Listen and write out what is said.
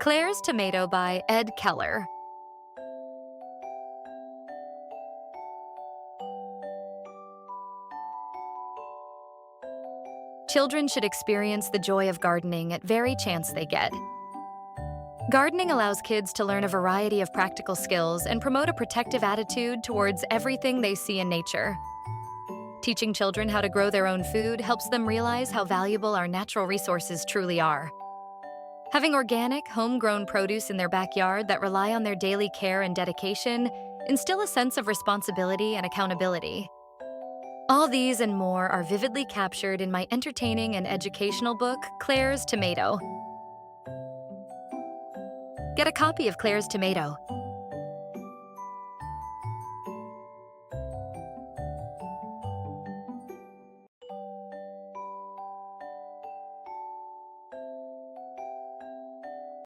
Clare's Tomato by Keller. Children should experience the joy of gardening at every chance they get. Gardening allows kids to learn a variety of practical skills and promote a protective attitude towards everything they see in nature. Teaching children how to grow their own food helps them realize how valuable our natural resources truly are. Having organic, homegrown produce in their backyard that rely on their daily care and dedication instill a sense of responsibility and accountability. All these and more are vividly captured in my entertaining and educational book, Clare's Tomato. Get a copy of Clare's Tomato